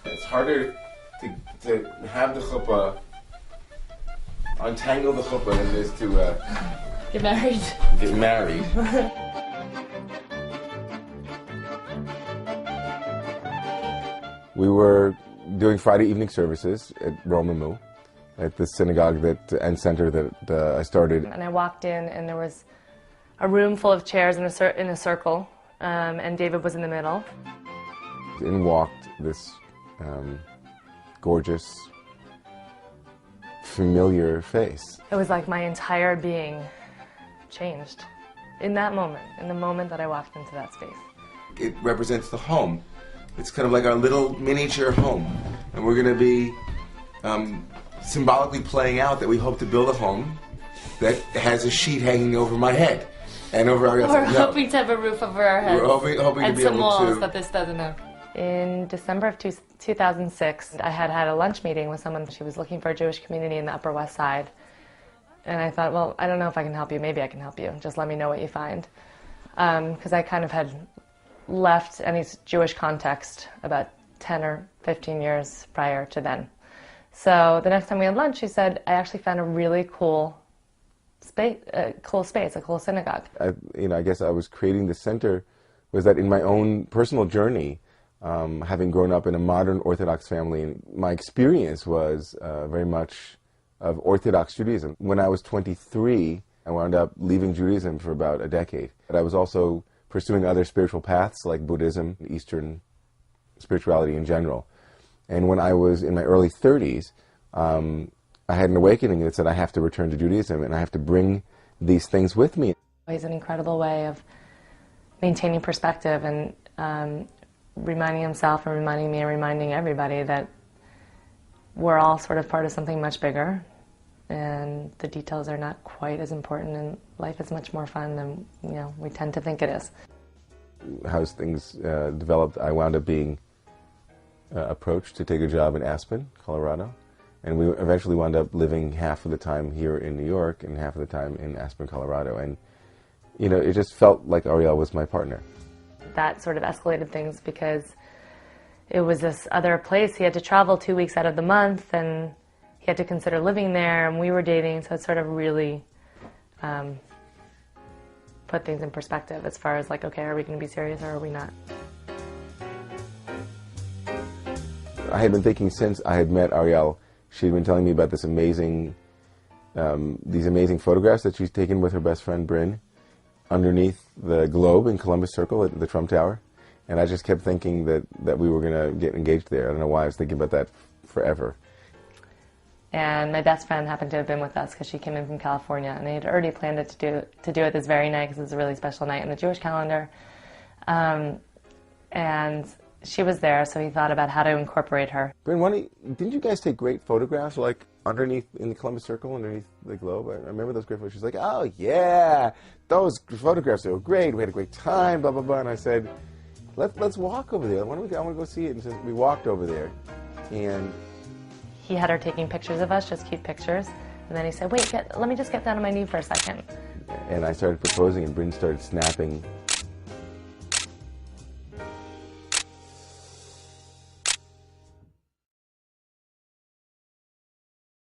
It's harder to have the chuppah, untangle the chuppah than it is to get married. Get married. We were doing Friday evening services at Romamu, at the synagogue and center that I started. And I walked in, and there was a room full of chairs in a circle, and David was in the middle. In walked this gorgeous, familiar face. It was like my entire being changed in that moment, in the moment that I walked into that space. It represents the home. It's kind of like our little miniature home. And we're going to be symbolically playing out that we hope to build a home that has a sheet hanging over my head. And over our We're hoping to have a roof over our heads. We're hoping and to be some able walls to... that this doesn't have. In December of 2006, I had a lunch meeting with someone. She was looking for a Jewish community in the Upper West Side. And I thought, well, I don't know if I can help you. Maybe I can help you. Just let me know what you find. Because I kind of had left any Jewish context about 10 or 15 years prior to then. So the next time we had lunch, she said, I actually found a really cool space, a cool synagogue. I guess I was creating the center was that in my own personal journey, having grown up in a modern Orthodox family, my experience was very much of Orthodox Judaism. When I was 23, I wound up leaving Judaism for about a decade. But I was also pursuing other spiritual paths like Buddhism, Eastern spirituality in general. And when I was in my early 30s, I had an awakening that said I have to return to Judaism and I have to bring these things with me. It's an incredible way of maintaining perspective and reminding himself and reminding me and reminding everybody that we're all sort of part of something much bigger, and the details are not quite as important, and life is much more fun than we tend to think it is. As things developed, I wound up being approached to take a job in Aspen, Colorado, and we eventually wound up living half of the time here in New York and half of the time in Aspen, Colorado, and it just felt like Ariel was my partner. That sort of escalated things because it was this other place. He had to travel 2 weeks out of the month, and he had to consider living there, and we were dating, so it sort of really put things in perspective as far as like, okay, are we going to be serious or are we not? I had been thinking since I had met Ariel, she had been telling me about these amazing photographs that she's taken with her best friend Bryn underneath the globe in Columbus Circle at the Trump Tower. And I just kept thinking that we were going to get engaged there. I don't know why I was thinking about that forever. And my best friend happened to have been with us because she came in from California, and they had already planned it to do it this very night because it was a really special night in the Jewish calendar. And she was there, so he thought about how to incorporate her. Bryn, didn't you guys take great photographs, like underneath in the Columbus Circle, underneath the globe? I remember those great photos. She's like, oh yeah, those photographs were great. We had a great time, blah blah blah. And I said, let's walk over there. I want to go see it. And so we walked over there, and he had her taking pictures of us, just cute pictures. And then he said, wait, let me just get down on my knee for a second. And I started proposing, and Bryn started snapping